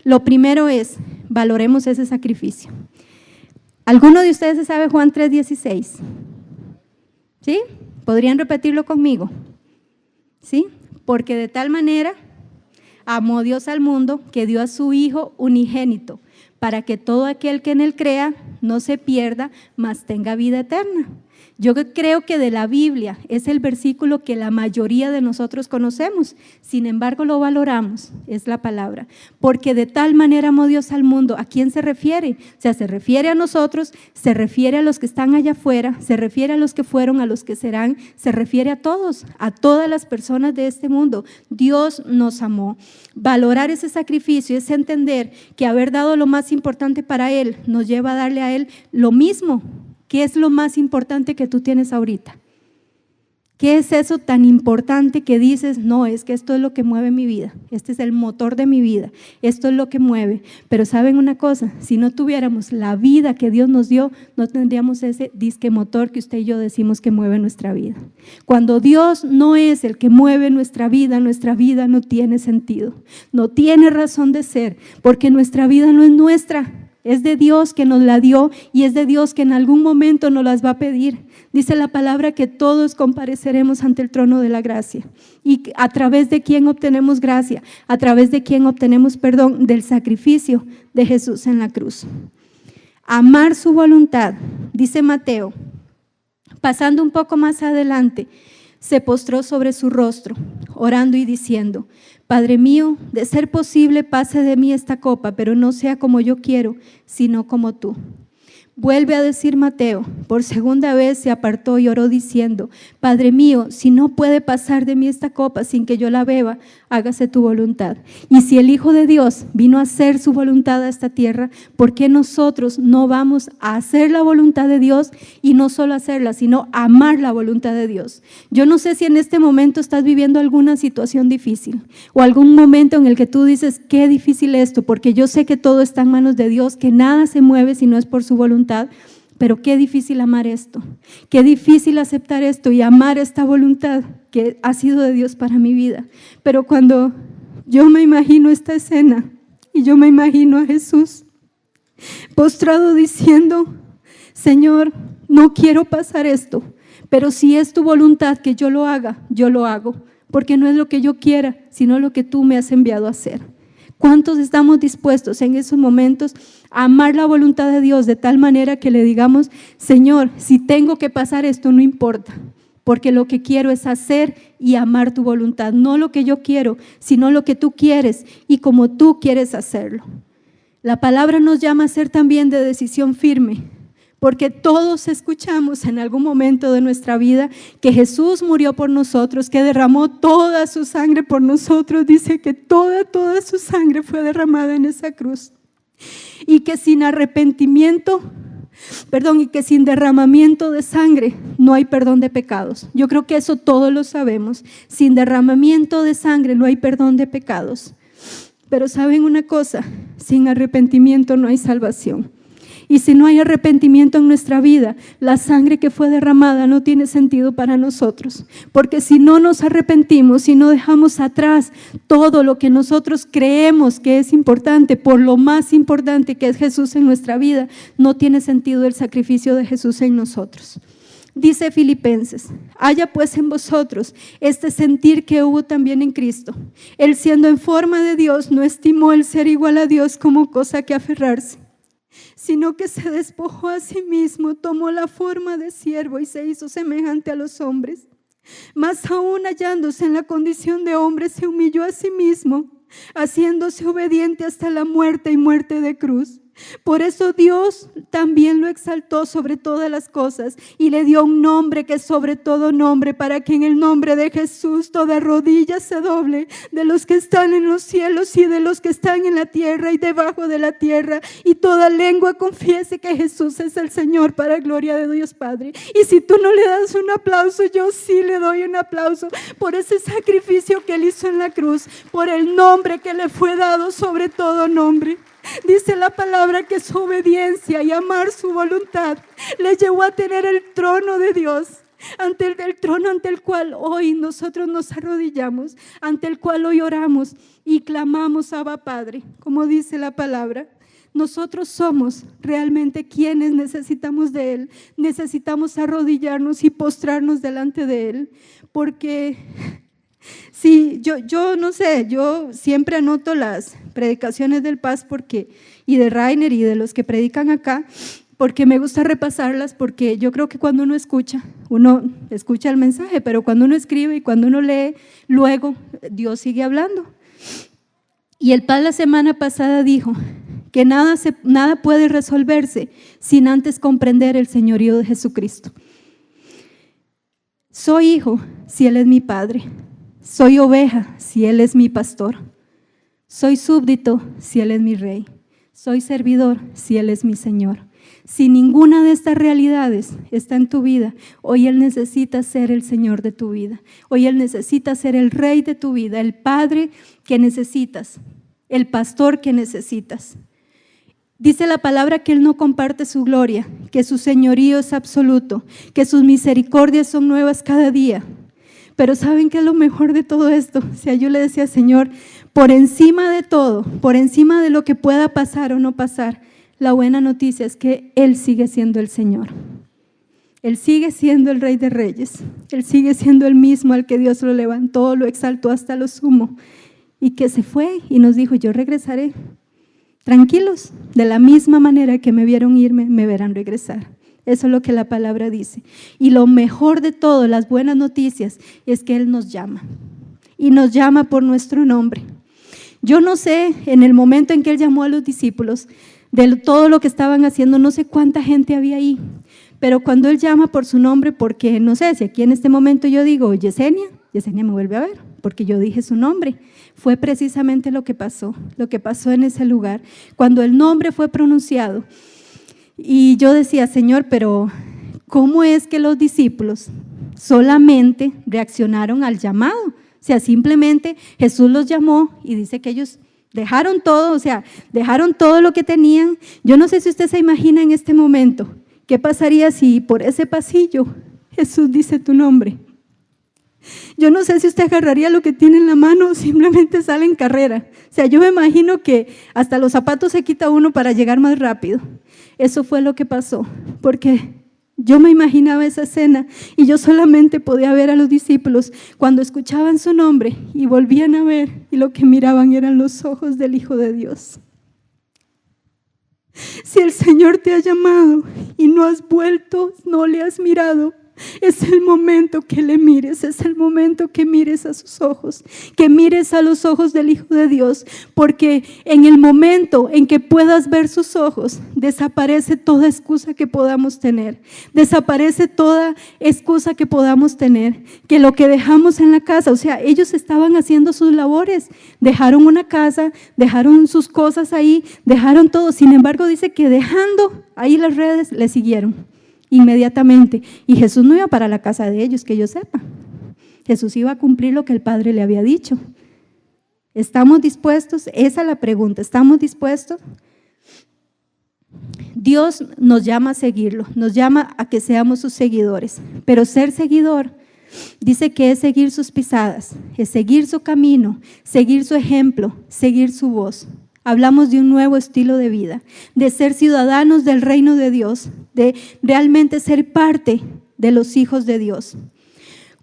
Speaker 1: Lo primero es, valoremos ese sacrificio. ¿Alguno de ustedes se sabe Juan 3:16? ¿Sí? ¿Podrían repetirlo conmigo? ¿Sí? Porque de tal manera amó Dios al mundo que dio a su Hijo unigénito, para que todo aquel que en Él crea no se pierda, mas tenga vida eterna. Yo creo que de la Biblia es el versículo que la mayoría de nosotros conocemos, sin embargo lo valoramos, es la palabra. Porque de tal manera amó Dios al mundo. ¿A quién se refiere? O sea, se refiere a nosotros, se refiere a los que están allá afuera, se refiere a los que fueron, a los que serán, se refiere a todos, a todas las personas de este mundo. Dios nos amó. Valorar ese sacrificio es entender que haber dado lo más importante para Él nos lleva a darle a Él lo mismo. ¿Qué es lo más importante que tú tienes ahorita? ¿Qué es eso tan importante que dices, no, es que esto es lo que mueve mi vida, este es el motor de mi vida, esto es lo que mueve? Pero ¿saben una cosa? Si no tuviéramos la vida que Dios nos dio, no tendríamos ese disque motor que usted y yo decimos que mueve nuestra vida. Cuando Dios no es el que mueve nuestra vida no tiene sentido, no tiene razón de ser, porque nuestra vida no es nuestra. Es de Dios que nos la dio y es de Dios que en algún momento nos las va a pedir. Dice la palabra que todos compareceremos ante el trono de la gracia. ¿Y a través de quién obtenemos gracia? A través de quién obtenemos perdón, del sacrificio de Jesús en la cruz. Amar su voluntad, dice Mateo. Pasando un poco más adelante, se postró sobre su rostro, orando y diciendo: Padre mío, de ser posible pase de mí esta copa, pero no sea como yo quiero, sino como tú. Vuelve a decir Mateo, por segunda vez se apartó y oró diciendo: Padre mío, si no puede pasar de mí esta copa sin que yo la beba, hágase tu voluntad. Y si el Hijo de Dios vino a hacer su voluntad a esta tierra, ¿por qué nosotros no vamos a hacer la voluntad de Dios? Y no solo hacerla, sino amar la voluntad de Dios. Yo no sé si en este momento estás viviendo alguna situación difícil o algún momento en el que tú dices, qué difícil esto, porque yo sé que todo está en manos de Dios, que nada se mueve si no es por su voluntad. Pero qué difícil amar esto, qué difícil aceptar esto y amar esta voluntad que ha sido de Dios para mi vida. Pero cuando yo me imagino esta escena y yo me imagino a Jesús postrado diciendo: Señor, no quiero pasar esto, pero si es tu voluntad que yo lo haga, yo lo hago, porque no es lo que yo quiera, sino lo que tú me has enviado a hacer. ¿Cuántos estamos dispuestos en esos momentos a amar la voluntad de Dios de tal manera que le digamos: Señor, si tengo que pasar esto, no importa, porque lo que quiero es hacer y amar tu voluntad, no lo que yo quiero, sino lo que tú quieres y como tú quieres hacerlo? La palabra nos llama a ser también de decisión firme, porque todos escuchamos en algún momento de nuestra vida que Jesús murió por nosotros, que derramó toda su sangre por nosotros. Dice que toda su sangre fue derramada en esa cruz y que sin arrepentimiento y que sin derramamiento de sangre no hay perdón de pecados. Yo creo que eso todos lo sabemos. Sin derramamiento de sangre no hay perdón de pecados. Pero ¿saben una cosa? Sin arrepentimiento no hay salvación. Y si no hay arrepentimiento en nuestra vida, la sangre que fue derramada no tiene sentido para nosotros. Porque si no nos arrepentimos, si no dejamos atrás todo lo que nosotros creemos que es importante, por lo más importante que es Jesús en nuestra vida, no tiene sentido el sacrificio de Jesús en nosotros. Dice Filipenses: haya pues en vosotros este sentir que hubo también en Cristo. Él, siendo en forma de Dios, no estimó el ser igual a Dios como cosa que aferrarse, sino que se despojó a sí mismo, tomó la forma de siervo y se hizo semejante a los hombres. Más aún, hallándose en la condición de hombre, se humilló a sí mismo, haciéndose obediente hasta la muerte y muerte de cruz. Por eso Dios también lo exaltó sobre todas las cosas y le dio un nombre que es sobre todo nombre, para que en el nombre de Jesús toda rodilla se doble, de los que están en los cielos y de los que están en la tierra y debajo de la tierra, y toda lengua confiese que Jesús es el Señor, para gloria de Dios Padre. Y si tú no le das un aplauso, yo sí le doy un aplauso por ese sacrificio que Él hizo en la cruz, por el nombre que le fue dado sobre todo nombre. Dice la palabra que su obediencia y amar su voluntad le llevó a tener el trono de Dios, ante el trono ante el cual hoy nosotros nos arrodillamos, ante el cual hoy oramos y clamamos: Abba Padre, como dice la palabra. Nosotros somos realmente quienes necesitamos de Él, necesitamos arrodillarnos y postrarnos delante de Él, porque sí, yo no sé, yo siempre anoto las predicaciones del Paz y de Rainer y de los que predican acá, porque me gusta repasarlas, porque yo creo que cuando uno escucha el mensaje, pero cuando uno escribe y cuando uno lee, luego Dios sigue hablando. Y el Paz la semana pasada dijo que nada puede resolverse sin antes comprender el señorío de Jesucristo. Soy hijo si Él es mi Padre. Soy oveja si Él es mi pastor. Soy súbdito si Él es mi rey. Soy servidor si Él es mi Señor. Si ninguna de estas realidades está en tu vida, hoy Él necesita ser el Señor de tu vida. Hoy Él necesita ser el Rey de tu vida, el Padre que necesitas, el pastor que necesitas. Dice la palabra que Él no comparte su gloria, que su señorío es absoluto, que sus misericordias son nuevas cada día. Pero ¿saben qué es lo mejor de todo esto? O sea, yo le decía: Señor, por encima de todo, por encima de lo que pueda pasar o no pasar, la buena noticia es que Él sigue siendo el Señor. Él sigue siendo el Rey de Reyes. Él sigue siendo el mismo al que Dios lo levantó, lo exaltó hasta lo sumo, y que se fue y nos dijo: yo regresaré. Tranquilos, de la misma manera que me vieron irme, me verán regresar. Eso es lo que la palabra dice. Y lo mejor de todo, las buenas noticias, es que Él nos llama. Y nos llama por nuestro nombre. Yo no sé, en el momento en que Él llamó a los discípulos, de todo lo que estaban haciendo, no sé cuánta gente había ahí. Pero cuando Él llama por su nombre, porque no sé, si aquí en este momento yo digo Yesenia me vuelve a ver, porque yo dije su nombre. Fue precisamente lo que pasó en ese lugar, cuando el nombre fue pronunciado. Y yo decía: Señor, pero ¿cómo es que los discípulos solamente reaccionaron al llamado? O sea, simplemente Jesús los llamó y dice que ellos dejaron todo, dejaron todo lo que tenían. Yo no sé si usted se imagina en este momento, ¿qué pasaría si por ese pasillo Jesús dice tu nombre? Yo no sé si usted agarraría lo que tiene en la mano o simplemente sale en carrera. O sea, yo me imagino que hasta los zapatos se quita uno para llegar más rápido. Eso fue lo que pasó, porque yo me imaginaba esa escena y yo solamente podía ver a los discípulos cuando escuchaban su nombre y volvían a ver, y lo que miraban eran los ojos del Hijo de Dios. Si el Señor te ha llamado y no has vuelto, no le has mirado, Es el momento que le mires, es el momento que mires a sus ojos, que mires a los ojos del Hijo de Dios, porque en el momento en que puedas ver sus ojos, desaparece toda excusa que podamos tener, desaparece toda excusa que podamos tener, que lo que dejamos en la casa, o sea, ellos estaban haciendo sus labores, dejaron una casa, dejaron sus cosas ahí, dejaron todo, sin embargo dice que dejando ahí las redes, le siguieron inmediatamente. Y Jesús no iba para la casa de ellos, que yo sepa. Jesús iba a cumplir lo que el Padre le había dicho. ¿Estamos dispuestos? Esa es la pregunta. ¿Estamos dispuestos? Dios nos llama a seguirlo, nos llama a que seamos sus seguidores, pero ser seguidor dice que es seguir sus pisadas, es seguir su camino, seguir su ejemplo, seguir su voz. Hablamos de un nuevo estilo de vida, de ser ciudadanos del reino de Dios, de realmente ser parte de los hijos de Dios.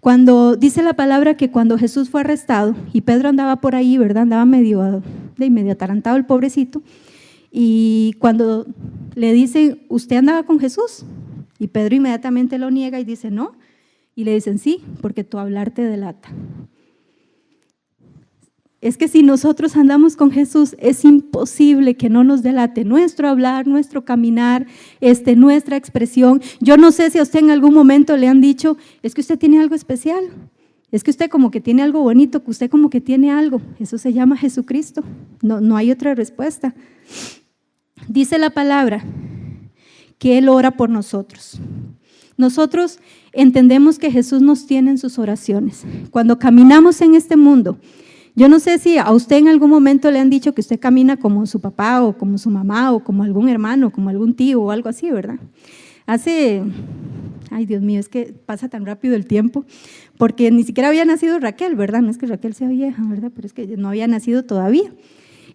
Speaker 1: Cuando dice la palabra que cuando Jesús fue arrestado y Pedro andaba por ahí, ¿verdad? Andaba medio atarantado el pobrecito, y cuando le dicen, ¿usted andaba con Jesús? Y Pedro inmediatamente lo niega y dice, no, y le dicen, sí, porque tu hablar te delata. Es que si nosotros andamos con Jesús, es imposible que no nos delate nuestro hablar, nuestro caminar, nuestra expresión. Yo no sé si a usted en algún momento le han dicho, es que usted tiene algo especial, es que usted como que tiene algo bonito, que usted como que tiene algo. Eso se llama Jesucristo, no hay otra respuesta. Dice la palabra que Él ora por nosotros. Nosotros entendemos que Jesús nos tiene en sus oraciones. Cuando caminamos en este mundo, yo no sé si a usted en algún momento le han dicho que usted camina como su papá o como su mamá o como algún hermano, como algún tío o algo así, ¿verdad? Ay Dios mío, es que pasa tan rápido el tiempo, porque ni siquiera había nacido Raquel, ¿verdad? No es que Raquel sea vieja, ¿verdad? Pero es que no había nacido todavía.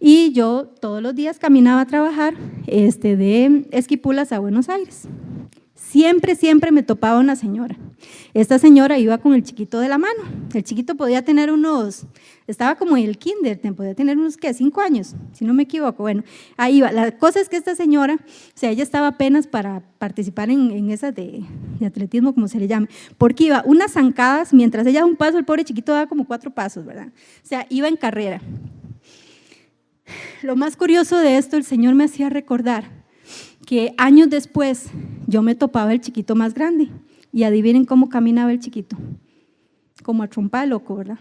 Speaker 1: Y yo todos los días caminaba a trabajar de Esquipulas a Buenos Aires. Siempre me topaba una señora. Esta señora iba con el chiquito de la mano. El chiquito podía tener estaba como en el kinder, podía tener unos 5 años, si no me equivoco. Bueno, ahí iba. La cosa es que esta señora, o sea, ella estaba apenas para participar en esas de atletismo, como se le llame, porque iba unas zancadas, mientras ella daba un paso, el pobre chiquito daba como 4 pasos, ¿verdad? O sea, iba en carrera. Lo más curioso de esto, el Señor me hacía recordar que años después yo me topaba el chiquito más grande y adivinen cómo caminaba el chiquito, como a trompa de loco, ¿verdad?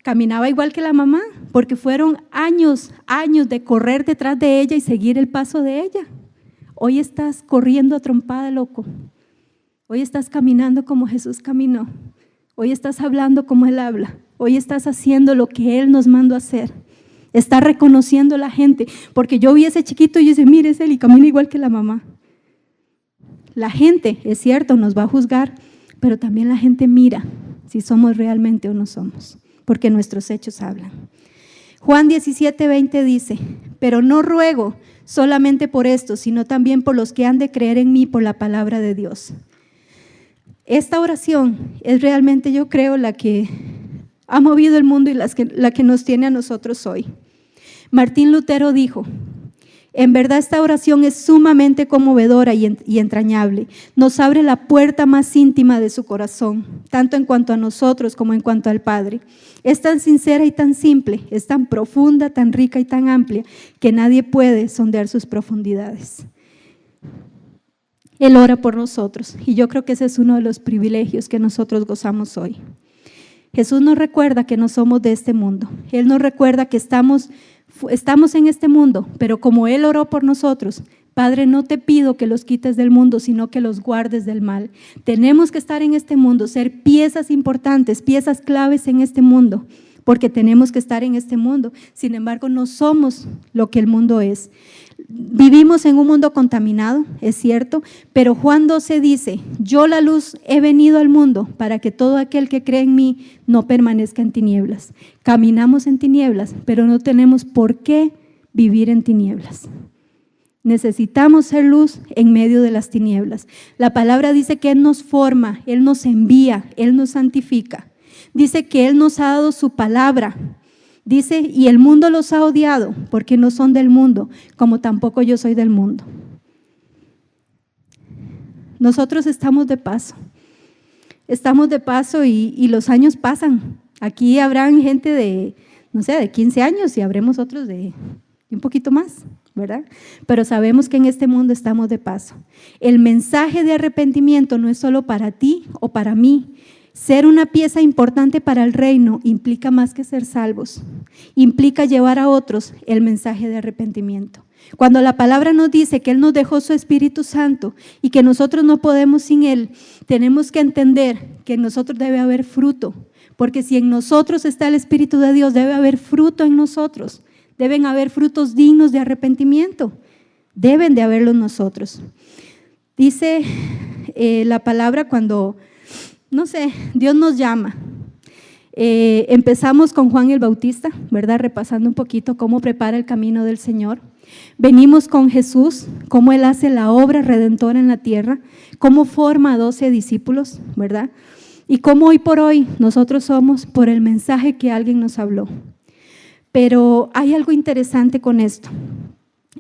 Speaker 1: Caminaba igual que la mamá, porque fueron años de correr detrás de ella y seguir el paso de ella. Hoy estás corriendo a trompa de loco, hoy estás caminando como Jesús caminó, hoy estás hablando como Él habla, hoy estás haciendo lo que Él nos mandó a hacer. Está reconociendo a la gente, porque yo vi a ese chiquito y yo dije, mire, es él y camina igual que la mamá. La gente, es cierto, nos va a juzgar, pero también la gente mira si somos realmente o no somos, porque nuestros hechos hablan. Juan 17:20 dice, pero no ruego solamente por esto, sino también por los que han de creer en mí por la palabra de Dios. Esta oración es realmente, yo creo, la que ha movido el mundo y la que nos tiene a nosotros hoy. Martín Lutero dijo, en verdad esta oración es sumamente conmovedora y entrañable. Nos abre la puerta más íntima de su corazón, tanto en cuanto a nosotros como en cuanto al Padre. Es tan sincera y tan simple, es tan profunda, tan rica y tan amplia, que nadie puede sondear sus profundidades. Él ora por nosotros y yo creo que ese es uno de los privilegios que nosotros gozamos hoy. Jesús nos recuerda que no somos de este mundo. Él nos recuerda que estamos en este mundo, pero como Él oró por nosotros, Padre, no te pido que los quites del mundo, sino que los guardes del mal. Tenemos que estar en este mundo, ser piezas importantes, piezas claves en este mundo, porque tenemos que estar en este mundo. Sin embargo, no somos lo que el mundo es. Vivimos en un mundo contaminado, es cierto, pero Juan 12 dice, yo la luz he venido al mundo para que todo aquel que cree en mí no permanezca en tinieblas. Caminamos en tinieblas, pero no tenemos por qué vivir en tinieblas. Necesitamos ser luz en medio de las tinieblas. La palabra dice que Él nos forma, Él nos envía, Él nos santifica. Dice que Él nos ha dado su palabra. Dice, y el mundo los ha odiado porque no son del mundo, como tampoco yo soy del mundo. Nosotros estamos de paso. estamos de paso y los años pasan. Aquí habrán gente de, no sé, de 15 años y habremos otros de un poquito más, ¿verdad? Pero sabemos que en este mundo estamos de paso. El mensaje de arrepentimiento no es solo para ti o para mí. Ser una pieza importante para el reino implica más que ser salvos. Implica llevar a otros el mensaje de arrepentimiento. Cuando la palabra nos dice que Él nos dejó su Espíritu Santo y que nosotros no podemos sin Él, tenemos que entender que en nosotros debe haber fruto, porque si en nosotros está el Espíritu de Dios, debe haber fruto en nosotros, deben haber frutos dignos de arrepentimiento, deben de haberlos nosotros. Dice la palabra cuando, no sé, Dios nos llama. Empezamos con Juan el Bautista, ¿verdad? Repasando un poquito cómo prepara el camino del Señor. Venimos con Jesús, cómo Él hace la obra redentora en la tierra, cómo forma a 12 discípulos, ¿verdad? Y cómo hoy por hoy nosotros somos por el mensaje que alguien nos habló. Pero hay algo interesante con esto.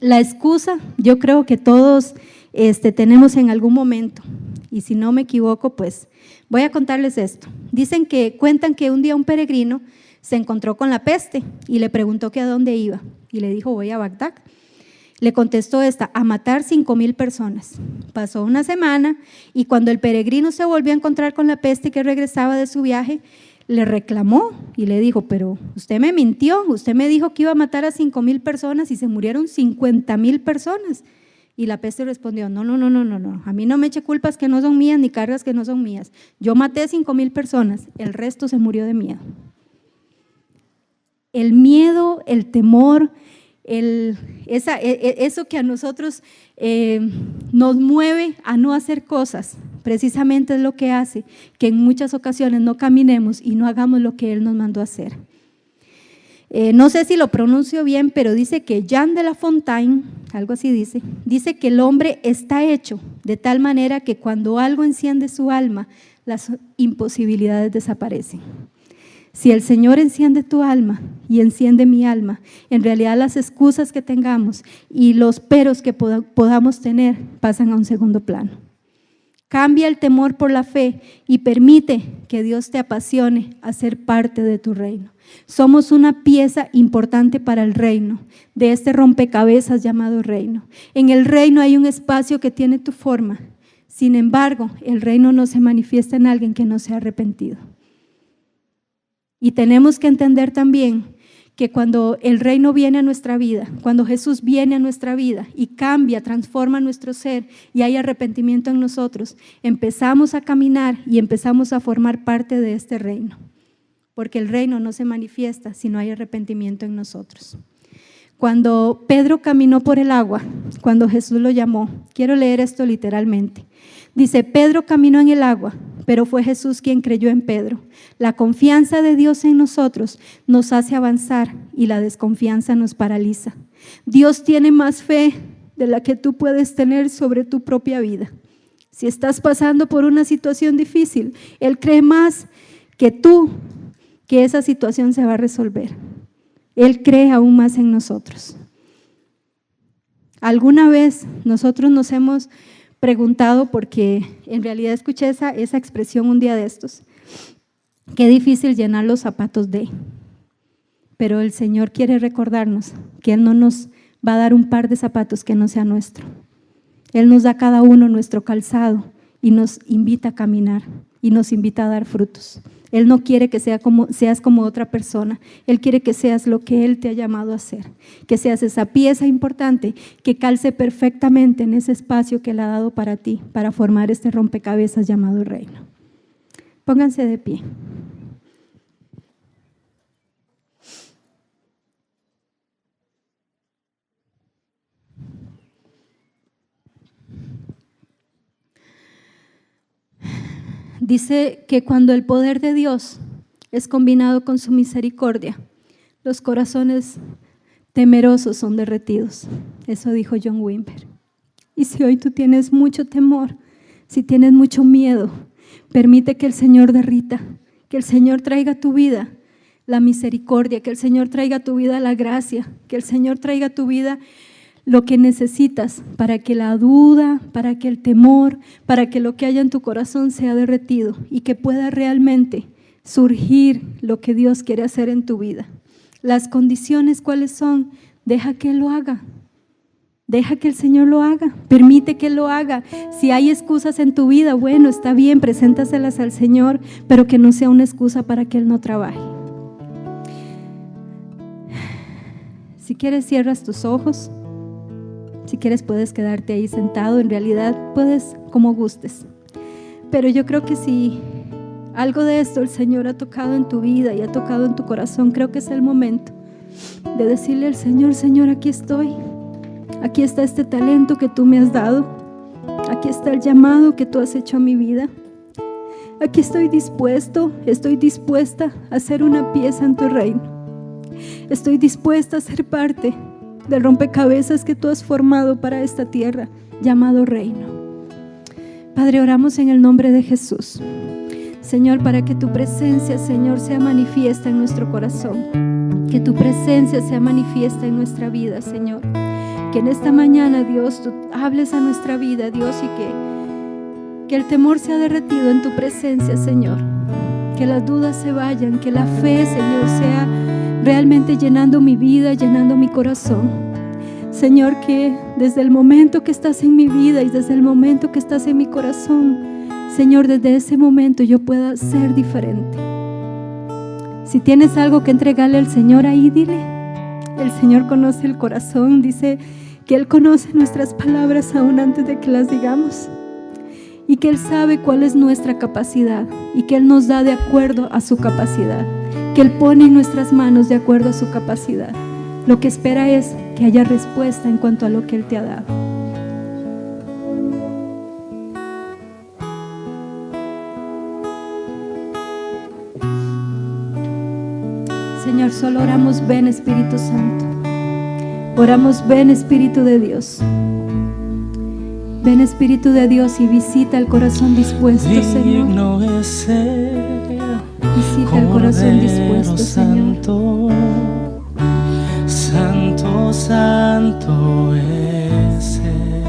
Speaker 1: La excusa, yo creo que todos tenemos en algún momento, y si no me equivoco, pues voy a contarles esto. Cuentan que un día un peregrino se encontró con la peste y le preguntó que a dónde iba, y le dijo, voy a Bagdad. Le contestó esta, a matar 5,000 personas. Pasó una semana y cuando el peregrino se volvió a encontrar con la peste que regresaba de su viaje, le reclamó y le dijo, pero usted me mintió, usted me dijo que iba a matar a 5,000 personas y se murieron 50,000 personas. Y la peste respondió, no, a mí no me eche culpas que no son mías ni cargas que no son mías. Yo maté 5,000 personas, el resto se murió de miedo. El miedo, el temor, eso que a nosotros nos mueve a no hacer cosas, precisamente es lo que hace que en muchas ocasiones no caminemos y no hagamos lo que Él nos mandó a hacer. No sé si lo pronuncio bien, pero dice que Jean de La Fontaine, algo así dice que el hombre está hecho de tal manera que cuando algo enciende su alma, las imposibilidades desaparecen. Si el Señor enciende tu alma y enciende mi alma, en realidad las excusas que tengamos y los peros que podamos tener pasan a un segundo plano. Cambia el temor por la fe y permite que Dios te apasione a ser parte de tu reino. Somos una pieza importante para el reino, de este rompecabezas llamado reino. En el reino hay un espacio que tiene tu forma. Sin embargo, el reino no se manifiesta en alguien que no se ha arrepentido. Y tenemos que entender también que cuando el reino viene a nuestra vida, cuando Jesús viene a nuestra vida y cambia, transforma nuestro ser y hay arrepentimiento en nosotros, empezamos a caminar y empezamos a formar parte de este reino. Porque el reino no se manifiesta si no hay arrepentimiento en nosotros. Cuando Pedro caminó por el agua, cuando Jesús lo llamó, quiero leer esto literalmente. Dice, Pedro caminó en el agua, pero fue Jesús quien creyó en Pedro. La confianza de Dios en nosotros nos hace avanzar y la desconfianza nos paraliza. Dios tiene más fe de la que tú puedes tener sobre tu propia vida. Si estás pasando por una situación difícil, Él cree más que tú que esa situación se va a resolver. Él cree aún más en nosotros. ¿Alguna vez nosotros nos hemos preguntado, porque en realidad escuché esa expresión un día de estos, qué difícil llenar los zapatos de, pero el Señor quiere recordarnos que Él no nos va a dar un par de zapatos que no sea nuestro. Él nos da a cada uno nuestro calzado y nos invita a caminar y nos invita a dar frutos. Él no quiere que seas como otra persona. Él quiere que seas lo que Él te ha llamado a ser, que seas esa pieza importante que calce perfectamente en ese espacio que Él ha dado para ti, para formar este rompecabezas llamado reino. Pónganse de pie. Dice que cuando el poder de Dios es combinado con su misericordia, los corazones temerosos son derretidos. Eso dijo John Wimber. Y si hoy tú tienes mucho temor, si tienes mucho miedo, permite que el Señor derrita, que el Señor traiga a tu vida la misericordia, que el Señor traiga a tu vida la gracia, que el Señor traiga a tu vida lo que necesitas para que la duda, para que el temor, para que lo que haya en tu corazón sea derretido y que pueda realmente surgir lo que Dios quiere hacer en tu vida. Las condiciones, ¿cuáles son? Deja que Él lo haga. Deja que el Señor lo haga, permite que Él lo haga. Si hay excusas en tu vida, bueno, está bien, preséntaselas al Señor, pero que no sea una excusa para que Él no trabaje. Si quieres, cierras tus ojos. Si quieres, puedes quedarte ahí sentado. En realidad, puedes como gustes. Pero yo creo que si algo de esto el Señor ha tocado en tu vida y ha tocado en tu corazón, creo que es el momento de decirle al Señor: Señor, aquí estoy. Aquí está este talento que tú me has dado. Aquí está el llamado que tú has hecho a mi vida. Aquí estoy dispuesta a ser una pieza en tu reino. Estoy dispuesta a ser parte del rompecabezas que tú has formado para esta tierra, llamado reino. Padre, oramos en el nombre de Jesús, Señor, para que tu presencia, Señor, sea manifiesta en nuestro corazón, que tu presencia sea manifiesta en nuestra vida, Señor. Que en esta mañana, Dios, tú hables a nuestra vida, Dios, y que el temor sea derretido en tu presencia, Señor. Que las dudas se vayan, que la fe, Señor, sea realmente llenando mi vida, llenando mi corazón. Señor, que desde el momento que estás en mi vida y desde el momento que estás en mi corazón, Señor, desde ese momento yo pueda ser diferente. Si tienes algo que entregarle al Señor ahí, dile. El Señor conoce el corazón, dice que Él conoce nuestras palabras aún antes de que las digamos y que Él sabe cuál es nuestra capacidad y que Él nos da de acuerdo a su capacidad, que Él pone en nuestras manos de acuerdo a su capacidad. Lo que espera es que haya respuesta en cuanto a lo que Él te ha dado. Señor, solo oramos: ven, Espíritu Santo. Oramos: ven, Espíritu de Dios. Ven, Espíritu de Dios, y visita el corazón dispuesto, Señor. Visita el corazón dispuesto, Señor.
Speaker 2: Santo, santo es Él.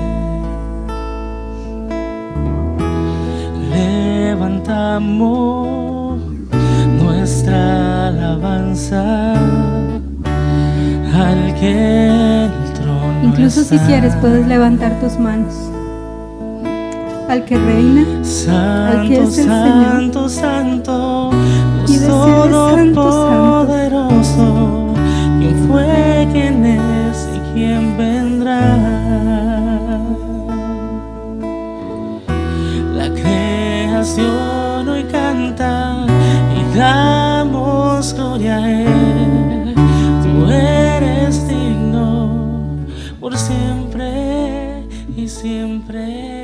Speaker 2: Levantamos nuestra alabanza al que el trono
Speaker 1: Incluso
Speaker 2: está.
Speaker 1: si quieres, puedes levantar tus manos al que reina,
Speaker 2: Santo,
Speaker 1: al que es el
Speaker 2: santo,
Speaker 1: Señor,
Speaker 2: santo,
Speaker 1: y
Speaker 2: Dios
Speaker 1: decirle: Santo,
Speaker 2: todopoderoso, ¿quién fue, quién es y quién vendrá? La creación hoy canta y damos gloria a Él. Tú eres digno por siempre y siempre.